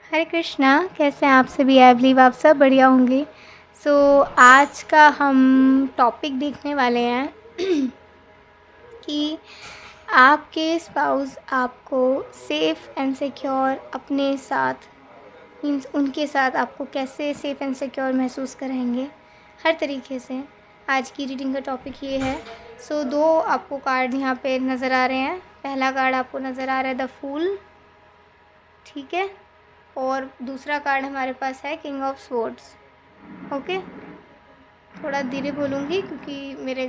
हरे कृष्णा। कैसे हैं आप सभी? आई बिलीव आप सब बढ़िया होंगे। आज का हम टॉपिक देखने वाले हैं कि आपके स्पाउस आपको सेफ़ एंड सिक्योर अपने साथ मीन्स उनके साथ आपको कैसे सेफ़ एंड सिक्योर महसूस कराएंगे हर तरीके से। आज की रीडिंग का टॉपिक ये है। दो आपको कार्ड यहाँ पे नज़र आ रहे हैं। पहला कार्ड आपको नज़र आ रहा है द फूल, ठीक है, और दूसरा कार्ड हमारे पास है किंग ऑफ स्वॉर्ड्स। ओके, थोड़ा धीरे बोलूँगी क्योंकि मेरे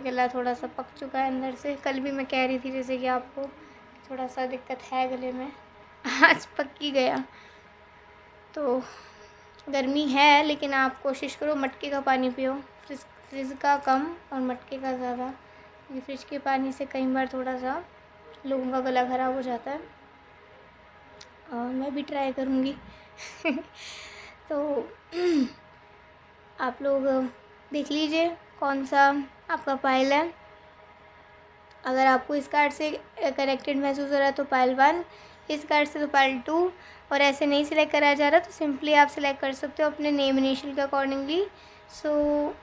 गला थोड़ा सा पक चुका है अंदर से। कल भी मैं कह रही थी जैसे कि आपको थोड़ा सा दिक्कत है गले में, आज पक ही गया। तो गर्मी है लेकिन आप कोशिश करो मटके का पानी पियो, फ्रिज का कम और मटके का ज़्यादा, क्योंकि फ्रिज के पानी से कई बार थोड़ा सा लोगों का गला ख़राब हो जाता है। और मैं भी ट्राई करूँगी तो आप लोग देख लीजिए कौन सा आपका पाइल है। अगर आपको इस कार्ड से कनेक्टेड महसूस हो रहा है तो पाइल 1, इस कार्ड से तो पाइल 2, और ऐसे नहीं सिलेक्ट करा जा रहा तो सिंपली आप सिलेक्ट कर सकते हो अपने नेम इनिशियल के अकॉर्डिंगली।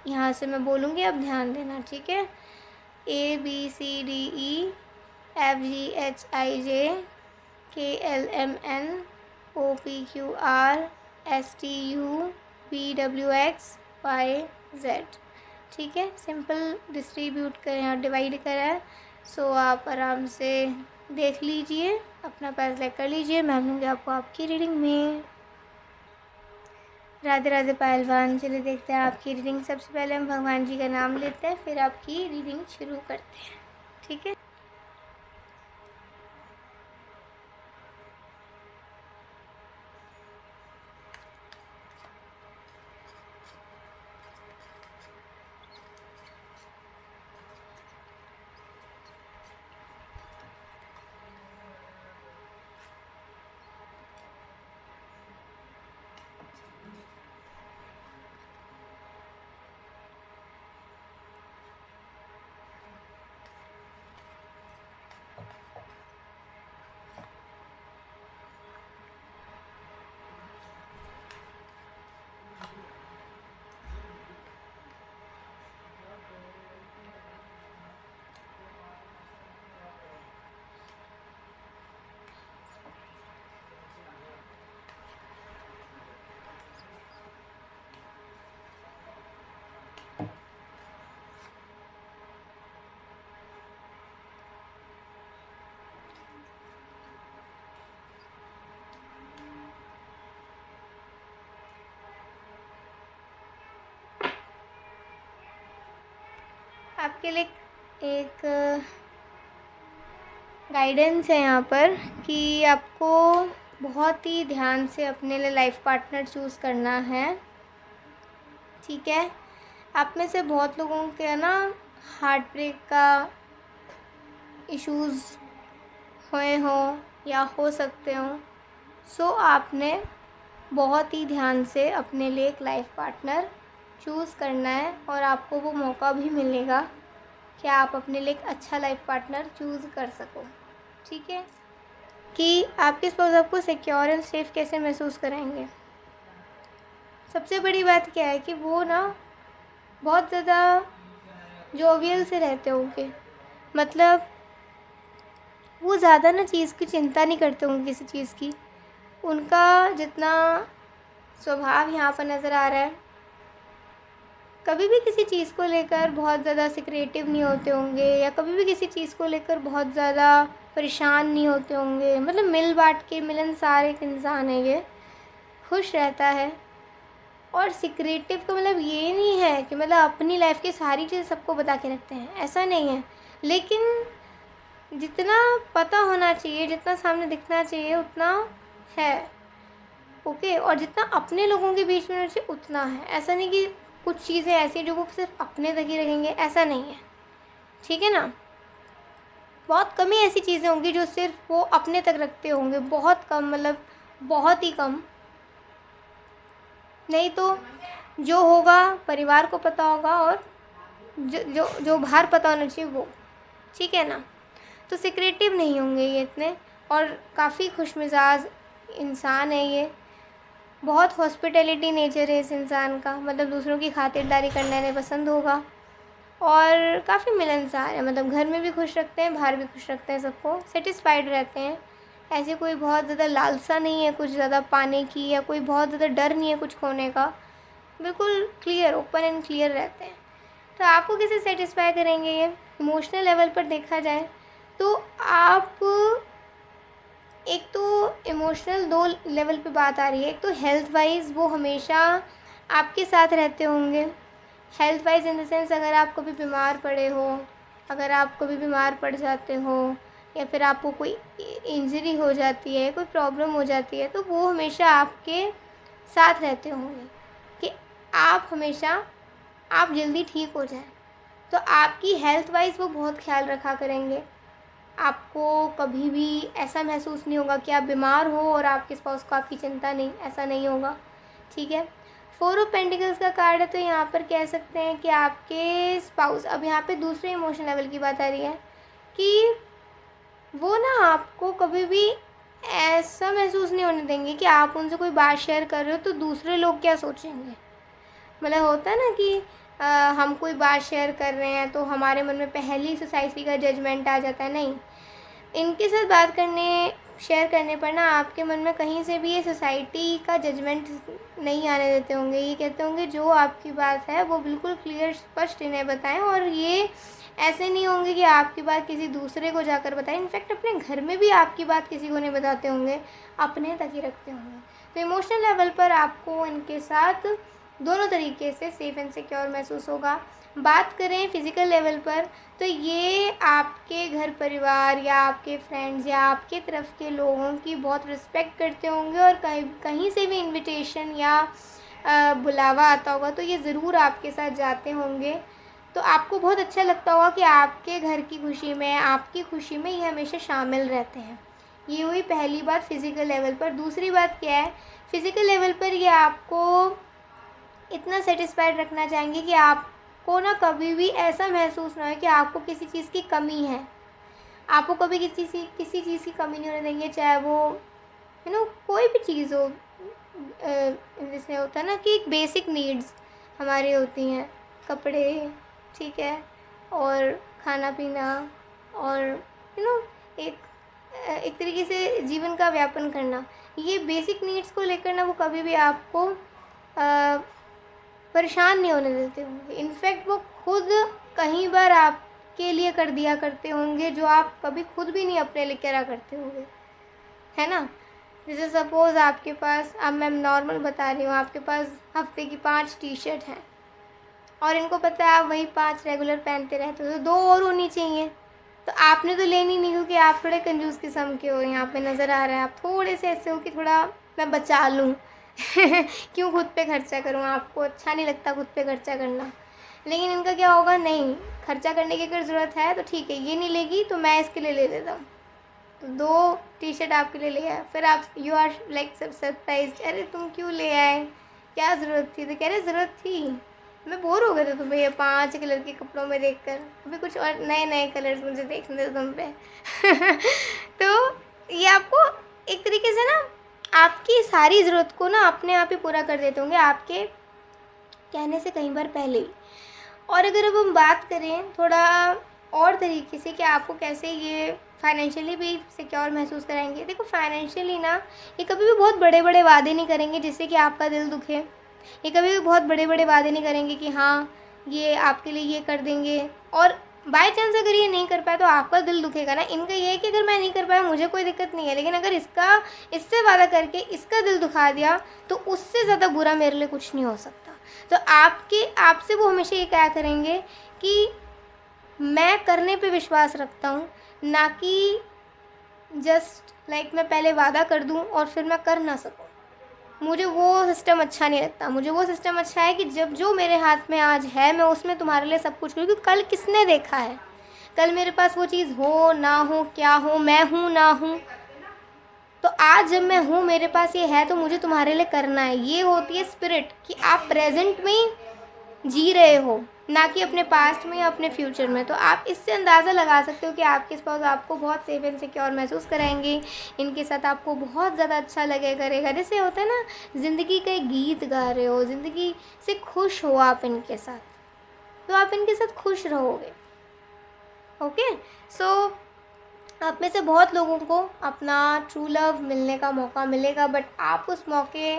यहाँ से मैं बोलूँगी, अब ध्यान देना, ठीक है। ABCDE FGHIJ KLMN OPQRSTUVWXYZ, ठीक है। सिंपल डिस्ट्रीब्यूट करें और डिवाइड करें। आप आराम से देख लीजिए, अपना पैर सेलेक्ट कर लीजिए। मैं मिलूँगी आपको आपकी रीडिंग में। राधे राधे पहलवान। चलिए देखते हैं आपकी रीडिंग। सबसे पहले हम भगवान जी का नाम लेते हैं, फिर आपकी रीडिंग शुरू करते हैं, ठीक है। आपके लिए एक गाइडेंस है यहाँ पर कि आपको बहुत ही ध्यान से अपने लिए लाइफ पार्टनर चूज़ करना है, ठीक है। आप में से बहुत लोगों के ना हार्ट ब्रेक का इश्यूज़ हुए हों या हो सकते हों। आपने बहुत ही ध्यान से अपने लिए एक लाइफ पार्टनर चूज़ करना है और आपको वो मौका भी मिलेगा कि आप अपने लिए एक अच्छा लाइफ पार्टनर चूज़ कर सको, ठीक है। कि आपके स्पाउस आपको सिक्योर एंड सेफ़ कैसे महसूस कराएंगे। सबसे बड़ी बात क्या है कि वो ना बहुत ज़्यादा जोवियल से रहते होंगे, मतलब वो ज़्यादा ना चीज़ की चिंता नहीं करते होंगे किसी चीज़ की। उनका जितना स्वभाव यहाँ पर नज़र आ रहा है, कभी भी किसी चीज़ को लेकर बहुत ज़्यादा सिक्रेटिव नहीं होते होंगे या कभी भी किसी चीज़ को लेकर बहुत ज़्यादा परेशान नहीं होते होंगे। मतलब मिल बांट के मिलनसार एक इंसान है ये, खुश रहता है। और सिक्रेटिव का मतलब ये नहीं है कि मतलब अपनी लाइफ की सारी चीज़ सबको बता के रखते हैं, ऐसा नहीं है। लेकिन जितना पता होना चाहिए, जितना सामने दिखना चाहिए उतना है, ओके। और जितना अपने लोगों के बीच में होना चाहिए उतना है। ऐसा नहीं कि कुछ चीज़ें ऐसी जो वो सिर्फ अपने तक ही रखेंगे, ऐसा नहीं है, ठीक है ना। बहुत कम ही ऐसी चीज़ें होंगी जो सिर्फ वो अपने तक रखते होंगे, बहुत कम, मतलब बहुत ही कम। नहीं तो जो होगा परिवार को पता होगा और जो बाहर पता होना चाहिए वो, ठीक है ना। तो सिक्रेटिव नहीं होंगे ये इतने, और काफ़ी खुशमिजाज इंसान है ये, बहुत हॉस्पिटैलिटी नेचर है इस इंसान का, मतलब दूसरों की खातिरदारी करना इन्हें पसंद होगा और काफ़ी मिलनसार है, मतलब घर में भी खुश रखते हैं, बाहर भी खुश रखते हैं, सबको सेटिस्फाइड रहते हैं। ऐसे कोई बहुत ज़्यादा लालसा नहीं है कुछ ज़्यादा पाने की, या कोई बहुत ज़्यादा डर नहीं है कुछ खोने का, बिल्कुल क्लियर, ओपन एंड क्लियर रहते हैं। तो आपको कैसे सेटिस्फाई करेंगे ये? इमोशनल लेवल पर देखा जाए तो आप, एक तो इमोशनल 2 लेवल पे बात आ रही है। एक तो हेल्थ वाइज वो हमेशा आपके साथ रहते होंगे, health wise in the sense अगर आप कभी बीमार पड़े हो, अगर आप कभी बीमार पड़ जाते हो, या फिर आपको कोई इंजरी हो जाती है, कोई प्रॉब्लम हो जाती है, तो वो हमेशा आपके साथ रहते होंगे कि आप हमेशा, आप जल्दी ठीक हो जाएं। तो आपकी हेल्थ वाइज वो बहुत ख्याल रखा करेंगे। आपको कभी भी ऐसा महसूस नहीं होगा कि आप बीमार हो और आपके स्पाउस को आपकी चिंता नहीं, ऐसा नहीं होगा, ठीक है। 4 ऑफ पेंटिकल्स का कार्ड है, तो यहाँ पर कह सकते हैं कि आपके स्पाउस, अब यहाँ पे दूसरे इमोशन लेवल की बात आ रही है कि वो ना आपको कभी भी ऐसा महसूस नहीं होने देंगे कि आप उनसे कोई बात शेयर कर रहे हो तो दूसरे लोग क्या सोचेंगे। मतलब होता है ना कि हम कोई बात शेयर कर रहे हैं तो हमारे मन में पहली सोसाइटी का जजमेंट आ जाता है। नहीं, इनके साथ बात करने, शेयर करने पर ना आपके मन में कहीं से भी ये सोसाइटी का जजमेंट नहीं आने देते होंगे। ये कहते होंगे जो आपकी बात है वो बिल्कुल क्लियर स्पष्ट इन्हें बताएं, और ये ऐसे नहीं होंगे कि आपकी बात किसी दूसरे को जाकर बताएं। इनफैक्ट अपने घर में भी आपकी बात किसी को नहीं बताते होंगे, अपने तक ही रखते होंगे। तो इमोशनल लेवल पर आपको इनके साथ दोनों तरीके से सेफ एंड सिक्योर महसूस होगा। बात करें फिज़िकल लेवल पर, तो ये आपके घर परिवार या आपके फ्रेंड्स या आपके तरफ के लोगों की बहुत रिस्पेक्ट करते होंगे, और कहीं से भी इनविटेशन या बुलावा आता होगा तो ये ज़रूर आपके साथ जाते होंगे। तो आपको बहुत अच्छा लगता होगा कि आपके घर की खुशी में, आपकी खुशी में ये हमेशा शामिल रहते हैं। ये हुई पहली बात फ़िज़िकल लेवल पर। दूसरी बात क्या है, फ़िज़िकल लेवल पर ये आपको इतना सेटिस्फाइड रखना चाहेंगे कि आपको ना कभी भी ऐसा महसूस ना हो कि आपको किसी चीज़ की कमी है। आपको कभी किसी चीज़ की कमी नहीं होने देंगे, चाहे वो कोई भी चीज़ हो। जैसे होता है ना कि एक बेसिक नीड्स हमारी होती हैं, कपड़े, ठीक है, और खाना पीना, और एक तरीके से जीवन का व्यापन करना। ये बेसिक नीड्स को लेकर ना वो कभी भी आपको परेशान नहीं होने देते होंगे। इनफैक्ट वो खुद कई बार आपके लिए कर दिया करते होंगे जो आप कभी खुद भी नहीं अपने लिए करा करते होंगे, है ना। जैसे सपोज़ आपके पास, अब मैं नॉर्मल बता रही हूँ, आपके पास हफ्ते की 5 टी-शर्ट हैं और इनको पता है आप वही 5 रेगुलर पहनते रहते हो, तो 2 और होनी चाहिए। तो आपने तो लेनी नहीं, क्योंकि आप थोड़े कंजूस किस्म के हो, यहाँ पे नज़र आ रहा है। आप थोड़े से ऐसे हो कि थोड़ा मैं बचा लूँ क्यों खुद पे खर्चा करूँ, आपको अच्छा नहीं लगता खुद पे खर्चा करना। लेकिन इनका क्या होगा, नहीं खर्चा करने की अगर ज़रूरत है तो ठीक है, ये नहीं लेगी तो मैं इसके लिए ले लेता हूँ। तो 2 टी-शर्ट आपके लिए ले आया, फिर आप यू आर लाइक सरप्राइज, अरे तुम क्यों ले आए, क्या ज़रूरत थी? तो कह रहे ज़रूरत थी, मैं बोर हो गया था तुम्हें ये 5 कलर के कपड़ों में देखकर, अभी कुछ और नए नए कलर्स मुझे देखने दो तुम पे तो ये आपको एक तरीके से ना आपकी सारी ज़रूरत को ना अपने आप ही पूरा कर देते होंगे, आपके कहने से कई बार पहले ही। और अगर अब हम बात करें थोड़ा और तरीके से कि आपको कैसे ये फाइनेंशियली भी सिक्योर महसूस कराएंगे। देखो फाइनेंशियली ना ये कभी भी बहुत बड़े बड़े वादे नहीं करेंगे जिससे कि आपका दिल दुखे। ये कभी भी बहुत बड़े बड़े वादे नहीं करेंगे कि हाँ ये आपके लिए ये कर देंगे, और बाय चांस अगर ये नहीं कर पाए तो आपका दिल दुखेगा ना। इनका ये है कि अगर मैं नहीं कर पाया मुझे कोई दिक्कत नहीं है, लेकिन अगर इससे वादा करके इसका दिल दुखा दिया तो उससे ज़्यादा बुरा मेरे लिए कुछ नहीं हो सकता। तो आपसे वो हमेशा ये कहा करेंगे कि मैं करने पे विश्वास रखता हूँ, ना कि जस्ट लाइक मैं पहले वादा कर दूँ और फिर मैं कर ना सकूँ। मुझे वो सिस्टम अच्छा नहीं लगता। मुझे वो सिस्टम अच्छा है कि जब जो मेरे हाथ में आज है मैं उसमें तुम्हारे लिए सब कुछ करूँ, क्योंकि कल किसने देखा है, कल मेरे पास वो चीज़ हो ना हो, क्या हो, मैं हूँ ना हूँ। तो आज जब मैं हूँ, मेरे पास ये है, तो मुझे तुम्हारे लिए करना है। ये होती है स्पिरिट कि आप प्रेजेंट में ही जी रहे हो, ना कि अपने पास्ट में या अपने फ्यूचर में। तो आप इससे अंदाज़ा लगा सकते हो कि आपके स्पाउस आपको बहुत सेफ एंड सिक्योर महसूस कराएंगे, इनके साथ आपको बहुत ज़्यादा अच्छा लगे करेगा। जैसे होता है ना, ज़िंदगी का एक गीत गा रहे हो, ज़िंदगी से खुश हो आप इनके साथ, तो आप इनके साथ खुश रहोगे। ओके, सो आप में से बहुत लोगों को अपना ट्रू लव मिलने का मौका मिलेगा, बट आप उस मौके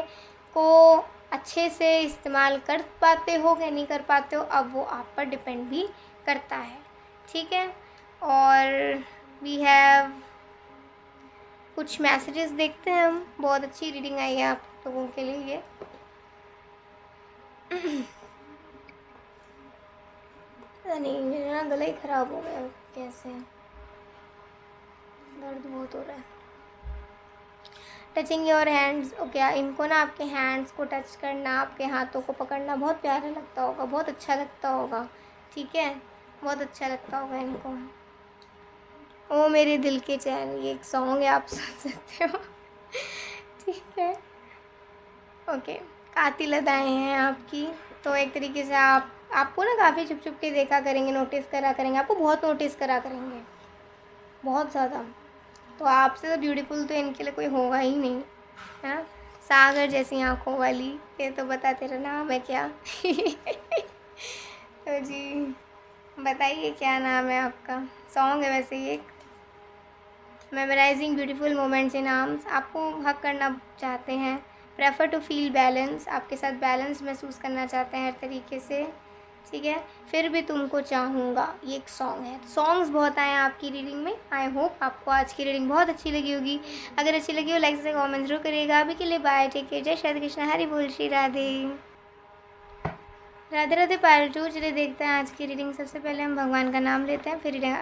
को अच्छे से इस्तेमाल कर पाते हो या नहीं कर पाते हो, अब वो आप पर डिपेंड भी करता है। ठीक है, और वी हैव कुछ मैसेजेस देखते हैं हम। बहुत अच्छी रीडिंग आई है आप लोगों के लिए ये। नहीं, मेरा ना गला ही ख़राब हो गया, कैसे दर्द बहुत हो रहा है। टचिंग योर हैंड्स, ओके, इनको ना आपके हैंड्स को टच करना, आपके हाथों को पकड़ना बहुत प्यारा लगता होगा, बहुत अच्छा लगता होगा। ठीक है, बहुत अच्छा लगता होगा इनको। ओ मेरे दिल के चैन, ये एक सॉन्ग है, आप सुन सकते हो। ठीक है, ओके, कातिल अदाएँ हैं आपकी। तो एक तरीके से आपको ना काफ़ी छुप छुप के देखा करेंगे, नोटिस करा करेंगे, आपको बहुत नोटिस करा करेंगे, बहुत ज़्यादा। तो आपसे तो ब्यूटीफुल तो इनके लिए कोई होगा ही नहीं, है ना। सागर जैसी आँखों वाली, ये तो बता तेरा नाम है क्या। तो जी बताइए क्या नाम है आपका। सॉन्ग है वैसे ये, memorising beautiful moments in arms, आपको हक करना चाहते हैं। प्रेफर टू फील बैलेंस, आपके साथ बैलेंस महसूस करना चाहते हैं हर तरीके से। ठीक है, फिर भी तुमको चाहूँगा, ये एक सॉन्ग है। सॉन्ग्स बहुत आए हैं आपकी रीडिंग में। आई होप आपको आज की रीडिंग बहुत अच्छी लगी होगी। अगर अच्छी लगी हो लाइक से कमेंट जरूर करिएगा। अभी के लिए बाय, टेक केयर, जय श्री कृष्ण, हरि बोल, श्री राधे राधे राधे। पार्टू, चलिए देखते हैं आज की रीडिंग। सबसे पहले हम भगवान का नाम लेते हैं,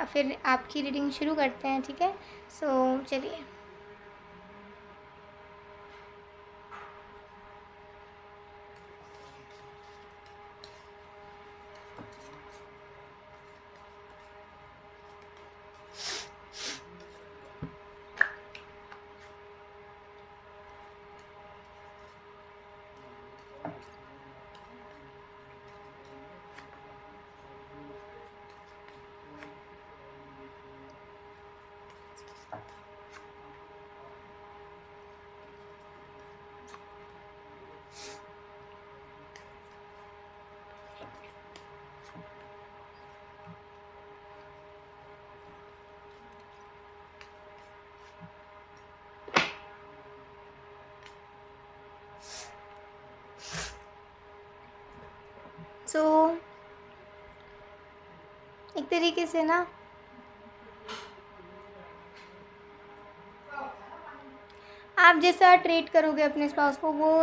फिर आपकी रीडिंग शुरू करते हैं। ठीक है, सो चलिए। सो एक तरीके से ना आप जैसा ट्रीट करोगे अपने स्पाउस को, वो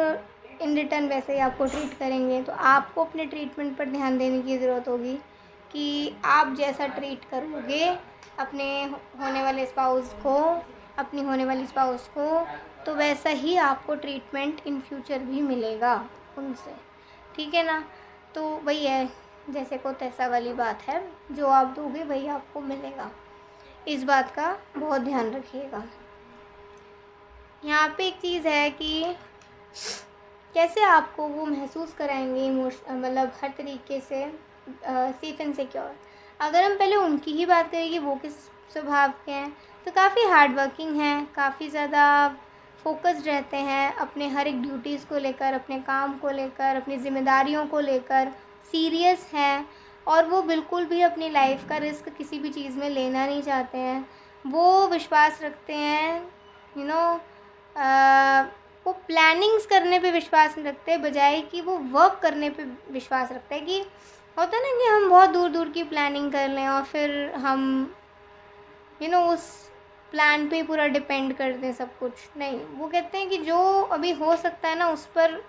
इन रिटर्न वैसे ही आपको ट्रीट करेंगे। तो आपको अपने ट्रीटमेंट पर ध्यान देने की ज़रूरत होगी कि आप जैसा ट्रीट करोगे अपने होने वाले स्पाउस को, अपनी होने वाली स्पाउस को, तो वैसा ही आपको ट्रीटमेंट इन फ्यूचर भी मिलेगा उनसे। ठीक है ना, तो वही है, जैसे को तैसा वाली बात है, जो आप दोगे वही आपको मिलेगा। इस बात का बहुत ध्यान रखिएगा। यहाँ पे एक चीज़ है कि कैसे आपको वो महसूस कराएंगे मतलब हर तरीके से सेफ एंड सिक्योर। अगर हम पहले उनकी ही बात करें कि वो किस स्वभाव के हैं, तो काफ़ी हार्ड वर्किंग हैं, काफ़ी ज़्यादा फोकस्ड रहते हैं अपने हर एक ड्यूटीज़ को लेकर, अपने काम को लेकर, अपनी ज़िम्मेदारियों को लेकर सीरियस हैं। और वो बिल्कुल भी अपनी लाइफ का रिस्क किसी भी चीज़ में लेना नहीं चाहते हैं। वो विश्वास रखते हैं, यू नो, वो प्लानिंग्स करने पे विश्वास नहीं रखते, बजाय कि वो वर्क करने पे विश्वास रखते हैं। कि होता है ना कि हम बहुत दूर दूर की प्लानिंग कर लें और फिर हम उस प्लान पे पूरा डिपेंड कर दें सब कुछ। नहीं, वो कहते हैं कि जो अभी हो सकता है ना, उस पर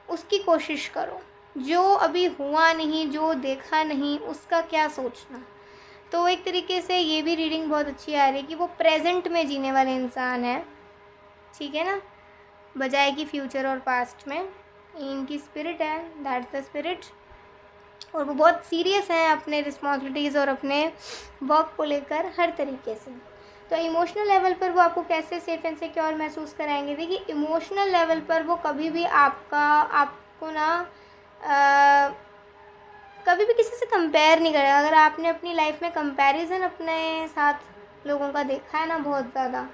उसकी कोशिश करो। जो अभी हुआ नहीं, जो देखा नहीं, उसका क्या सोचना। तो एक तरीके से ये भी रीडिंग बहुत अच्छी आ रही है कि वो प्रेजेंट में जीने वाले इंसान है। ठीक है ना, बजाय कि फ्यूचर और पास्ट में। इनकी स्पिरिट है, दैट्स द स्पिरिट। और वो बहुत सीरियस हैं अपने रिस्पॉन्सिबिलिटीज़ और अपने वर्क को लेकर हर तरीके से। तो इमोशनल लेवल पर वो आपको कैसे सेफ एंड सिक्योर महसूस कराएंगे। देखिए, इमोशनल लेवल पर वो कभी भी आपको ना कभी भी किसी से कंपेयर नहीं करेगा। अगर आपने अपनी लाइफ में कंपैरिजन अपने साथ लोगों का देखा है ना बहुत ज़्यादा,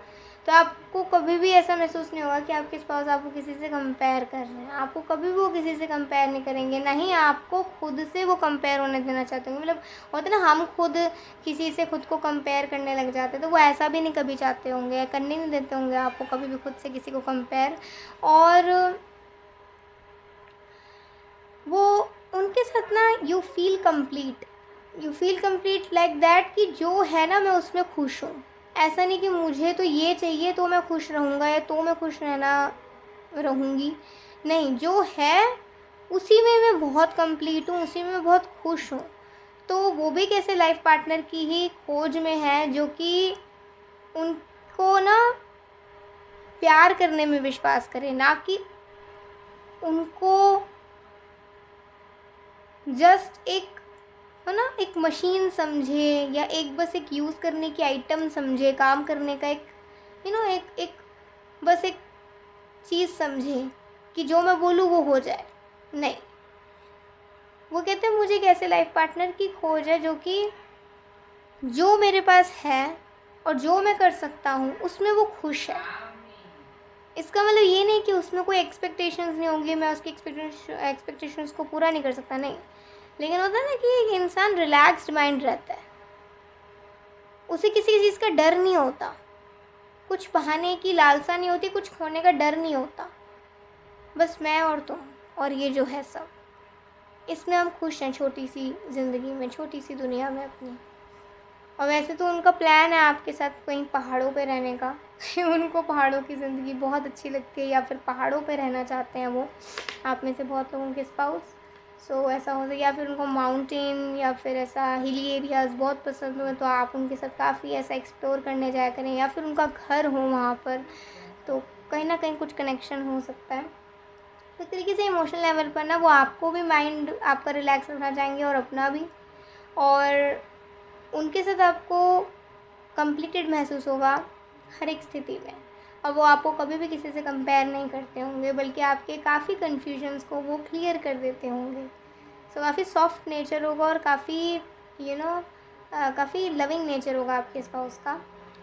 तो आपको कभी भी ऐसा महसूस नहीं होगा कि आपके स्पाउस आपको किसी से कंपेयर कर रहे हैं। आपको कभी भी वो किसी से कंपेयर नहीं करेंगे, ना ही आपको खुद से वो कंपेयर होने देना चाहते होंगे। मतलब होता है ना, हम खुद किसी से खुद को कंपेयर करने लग जाते हैं, तो वो ऐसा भी नहीं कभी चाहते होंगे या करने नहीं देते होंगे आपको कभी भी खुद से किसी को कंपेयर। और वो उनके साथ ना you feel complete like that कि जो है ना मैं उसमें खुश हूँ। ऐसा नहीं कि मुझे तो ये चाहिए तो मैं खुश रहूँगा या तो मैं खुश रहूँगी। नहीं, जो है उसी में मैं बहुत कंप्लीट हूँ, उसी में मैं बहुत खुश हूँ। तो वो भी कैसे लाइफ पार्टनर की ही खोज में है जो कि उनको ना प्यार करने में विश्वास करे, ना कि उनको जस्ट एक है ना एक मशीन समझे या एक बस एक यूज़ करने की आइटम समझे, काम करने का एक एक एक बस एक चीज़ समझे कि जो मैं बोलूँ वो हो जाए। नहीं, वो कहते हैं मुझे एक ऐसे लाइफ पार्टनर की खोज है जो कि जो मेरे पास है और जो मैं कर सकता हूँ उसमें वो खुश है। इसका मतलब ये नहीं कि उसमें कोई एक्सपेक्टेशंस नहीं होंगी, मैं उसकी एक्सपेक्टेशंस को पूरा नहीं कर सकता, नहीं। लेकिन होता है ना कि एक इंसान रिलैक्स्ड माइंड रहता है, उसे किसी चीज़ का डर नहीं होता, कुछ पाने की लालसा नहीं होती, कुछ खोने का डर नहीं होता। बस मैं और तुम और ये जो है सब, इसमें हम खुश हैं, छोटी सी ज़िंदगी में, छोटी सी दुनिया में अपनी। और वैसे तो उनका प्लान है आपके साथ कहीं पहाड़ों पे रहने का उनको पहाड़ों की ज़िंदगी बहुत अच्छी लगती है या फिर पहाड़ों पे रहना चाहते हैं वो, आप में से बहुत लोगों के स्पाउस। सो ऐसा हो सकता है, या फिर उनको माउंटेन या फिर ऐसा हिली एरियाज़ बहुत पसंद हो, तो आप उनके साथ काफ़ी ऐसा एक्सप्लोर करने जाया करें, या फिर उनका घर हो वहाँ पर, तो कहीं ना कहीं कुछ कनेक्शन हो सकता है। तो तरीके से इमोशनल लेवल पर ना वो आपको भी माइंड आपका रिलैक्स रखना चाहेंगे और अपना भी, और उनके साथ आपको कंप्लीटेड महसूस होगा हर एक स्थिति में। और वो आपको कभी भी किसी से कंपेयर नहीं करते होंगे, बल्कि आपके काफ़ी कन्फ्यूजन्स को वो क्लियर कर देते होंगे। सो काफ़ी सॉफ्ट नेचर होगा और काफ़ी काफ़ी लविंग नेचर होगा आपके स्पाउस का।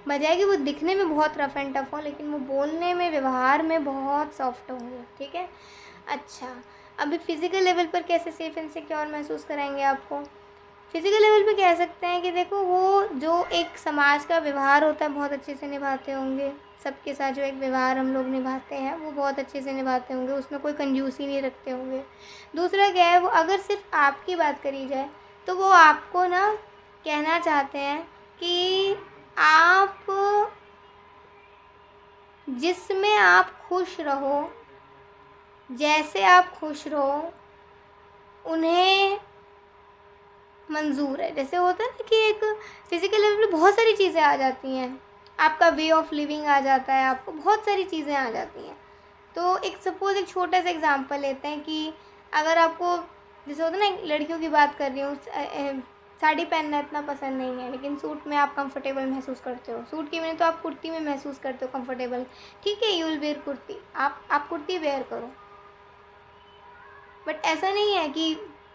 बजाय कि वो दिखने में बहुत रफ एंड टफ हो, लेकिन वो बोलने में, व्यवहार में बहुत सॉफ्ट होंगे। ठीक है। अच्छा, अभी फिज़िकल लेवल पर कैसे सेफ़ एंड सिक्योर महसूस कराएंगे आपको? फिज़िकल लेवल पे कह सकते हैं कि देखो, वो जो एक समाज का व्यवहार होता है बहुत अच्छे से निभाते होंगे। सबके साथ जो एक व्यवहार हम लोग निभाते हैं वो बहुत अच्छे से निभाते होंगे, उसमें कोई कंजूसी नहीं रखते होंगे। दूसरा क्या है, वो अगर सिर्फ आपकी बात करी जाए तो वो आपको ना कहना चाहते हैं कि आप जिसमें आप खुश रहो, जैसे आप खुश रहो, उन्हें मंजूर है। जैसे होता है ना कि एक फिज़िकल लेवल पे बहुत सारी चीज़ें आ जाती हैं, आपका वे ऑफ लिविंग आ जाता है, आपको बहुत सारी चीज़ें आ जाती हैं। तो एक सपोज़ एक छोटा सा एग्जांपल लेते हैं कि अगर आपको, जैसे होता है ना, लड़कियों की बात कर रही हूँ, साड़ी पहनना इतना पसंद नहीं है, लेकिन सूट में आप कंफर्टेबल महसूस करते हो। सूट की में तो आप कुर्ती में महसूस करते हो कंफर्टेबल, ठीक है, यू विल वेयर कुर्ती, आप कुर्ती वेयर करो। बट ऐसा नहीं है कि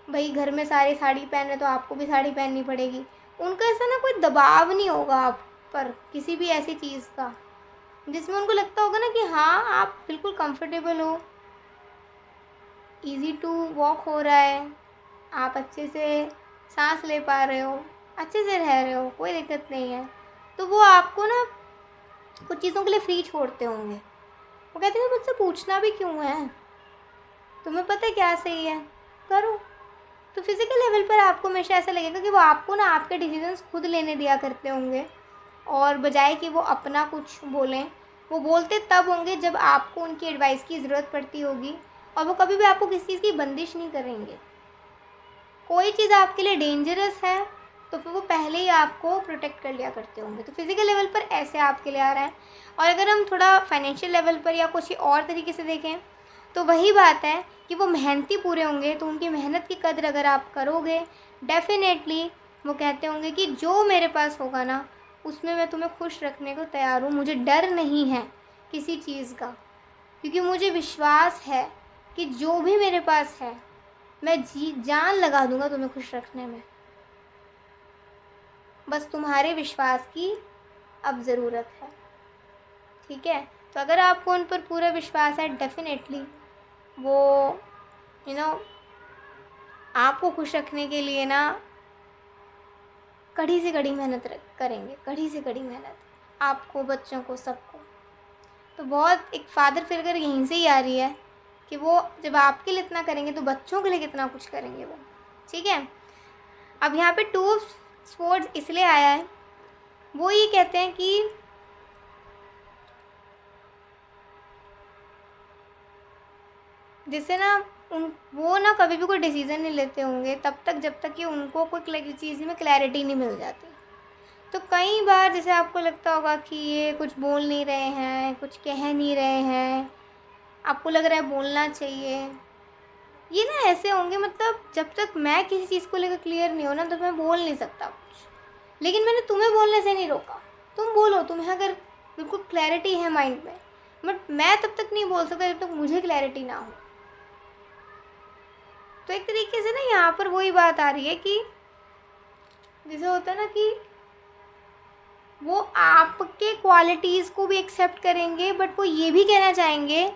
भाई घर में सारे साड़ी पहन रहे तो आपको भी साड़ी पहननी पड़ेगी। उनका ऐसा ना कोई दबाव नहीं होगा आप पर किसी भी ऐसी चीज़ का, जिसमें उनको लगता होगा ना कि हाँ आप बिल्कुल कंफर्टेबल हो, इजी टू वॉक हो रहा है, आप अच्छे से सांस ले पा रहे हो, अच्छे से रह रहे हो, कोई दिक्कत नहीं है। तो वो आपको ना कुछ चीज़ों के लिए फ्री छोड़ते होंगे। वो कहते हैं मुझसे पूछना भी क्यों है, तुम्हें पता है क्या सही है, करो। तो फिज़िकल लेवल पर आपको हमेशा ऐसा लगेगा कि वो आपको ना आपके डिसीजंस खुद लेने दिया करते होंगे, और बजाय कि वो अपना कुछ बोलें, वो बोलते तब होंगे जब आपको उनकी एडवाइस की ज़रूरत पड़ती होगी, और वो कभी भी आपको किसी चीज़ की बंदिश नहीं करेंगे। कोई चीज़ आपके लिए डेंजरस है तो फिर वो पहले ही आपको प्रोटेक्ट कर लिया करते होंगे। तो फिज़िकल लेवल पर ऐसे आपके लिए आ रहा है। और अगर हम थोड़ा फाइनेंशियल लेवल पर या कुछ और तरीके से देखें तो वही बात है कि वो मेहनती पूरे होंगे, तो उनकी मेहनत की कदर अगर आप करोगे, डेफिनेटली वो कहते होंगे कि जो मेरे पास होगा ना उसमें मैं तुम्हें खुश रखने को तैयार हूँ, मुझे डर नहीं है किसी चीज़ का, क्योंकि मुझे विश्वास है कि जो भी मेरे पास है मैं जी जान लगा दूँगा तुम्हें खुश रखने में। बस तुम्हारे विश्वास की अब ज़रूरत है, ठीक है? तो अगर आपको उन पर पूरा विश्वास है, डेफ़िनेटली वो यू नो आपको खुश रखने के लिए ना कड़ी से कड़ी मेहनत करेंगे, कड़ी से कड़ी मेहनत, आपको, बच्चों को, सबको। तो बहुत एक फ़ादर फिगर यहीं से ही आ रही है कि वो जब आपके लिए इतना करेंगे तो बच्चों के लिए कितना कुछ करेंगे वो, ठीक है? अब यहाँ पे टू ऑफ स्वॉर्ड्स इसलिए आया है, वो ये कहते हैं कि जिससे ना वो ना कभी भी कोई डिसीज़न नहीं लेते होंगे तब तक जब तक कि उनको कोई चीज़ में क्लैरिटी नहीं मिल जाती। तो कई बार जैसे आपको लगता होगा कि ये कुछ बोल नहीं रहे हैं, कुछ कह नहीं रहे हैं, आपको लग रहा है बोलना चाहिए। ये ना ऐसे होंगे, मतलब जब तक मैं किसी चीज़ को लेकर क्लियर नहीं हो ना तो मैं बोल नहीं सकता कुछ। लेकिन मैंने तुम्हें बोलने से नहीं रोका, तुम बोलो, तुम्हें अगर बिल्कुल क्लैरिटी है माइंड में, बट मैं तब तक नहीं बोल सकता जब तक मुझे क्लैरिटी ना हो। तो एक तरीके से ना यहाँ पर वही बात आ रही है कि जैसे होता है ना कि वो आपके क्वालिटीज़ को भी एक्सेप्ट करेंगे, बट वो ये भी कहना चाहेंगे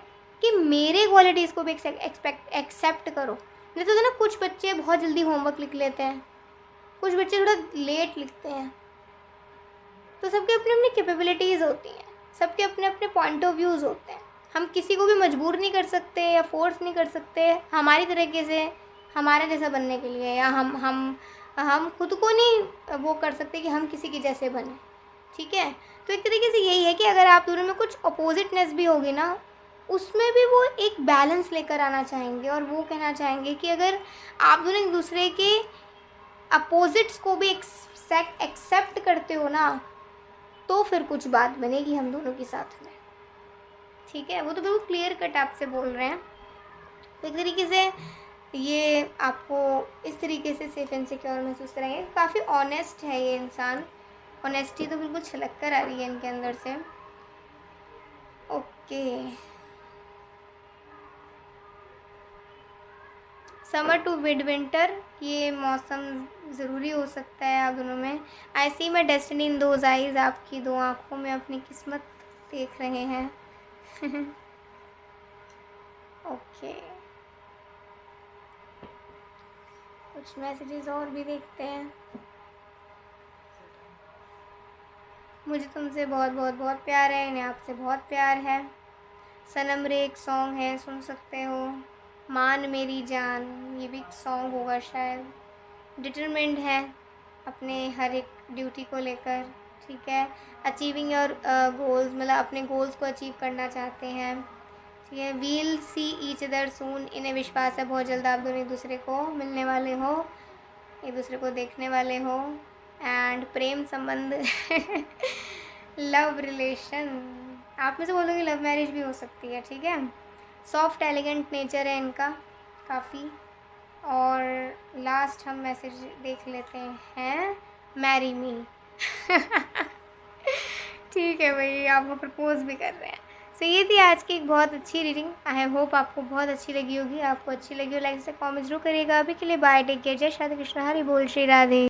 कि मेरे क्वालिटीज़ को भी एक्सेप्ट करो। जैसे होता है ना, कुछ बच्चे बहुत जल्दी होमवर्क लिख लेते हैं, कुछ बच्चे थोड़ा लेट लिखते हैं। तो सबके अपनी अपनी कैपेबिलिटीज़ होती हैं, सबके अपने अपने पॉइंट ऑफ व्यूज़ होते हैं। हम किसी को भी मजबूर नहीं कर सकते या फोर्स नहीं कर सकते हमारी तरीके से हमारे जैसा बनने के लिए, या हम खुद को नहीं वो कर सकते कि हम किसी के जैसे बने, ठीक है? तो एक तरीके से यही है कि अगर आप दोनों में कुछ अपोजिटनेस भी होगी ना, उसमें भी वो एक बैलेंस लेकर आना चाहेंगे और वो कहना चाहेंगे कि अगर आप दोनों एक दूसरे के अपोजिट्स को भी एक्सेप्ट करते हो ना, तो फिर कुछ बात बनेगी हम दोनों के साथ में, ठीक है? वो तो बिल्कुल क्लियर कट आपसे बोल रहे हैं। तो एक तरीके से ये आपको इस तरीके से सेफ एंड सिक्योर महसूस कराएंगे। काफ़ी ऑनेस्ट है ये इंसान, ऑनेस्टी तो बिल्कुल छलक कर आ रही है इनके अंदर से। Okay, summer to mid winter, ये मौसम ज़रूरी हो सकता है आप दोनों में। I see my destiny in those eyes, आपकी दो आँखों में अपनी किस्मत देख रहे हैं। ओके, कुछ मैसेजेस और भी देखते हैं। मुझे तुमसे बहुत बहुत बहुत प्यार है, इन्हें आपसे बहुत प्यार है। सनम रे एक सॉन्ग है, सुन सकते हो। मान मेरी जान, ये भी एक सॉन्ग होगा शायद। डिटरमिन्ड है अपने हर एक ड्यूटी को लेकर, ठीक है? अचीविंग योर गोल्स, मतलब अपने गोल्स को अचीव करना चाहते हैं, ठीक है? वील सी ईच अदर सून, इन्हें विश्वास है बहुत जल्द आप दोनों एक दूसरे को मिलने वाले हो, एक दूसरे को देखने वाले हो। एंड प्रेम संबंध लव रिलेशन, आप में से बोलोगे लव मैरिज भी हो सकती है, ठीक है? सॉफ्ट एलिगेंट नेचर है इनका काफ़ी। और लास्ट हम मैसेज देख लेते हैं, मैरी मी। ठीक है भाई, आपको प्रपोज भी कर रहे हैं। सो ये थी आज की एक बहुत अच्छी रीडिंग। आई होप आपको बहुत अच्छी लगी होगी। आपको अच्छी लगी हो लाइक से कमेंट जरूर करिएगा। अभी के लिए बाय, टेक केयर, जय श्री कृष्ण, हरि बोल, श्री राधे।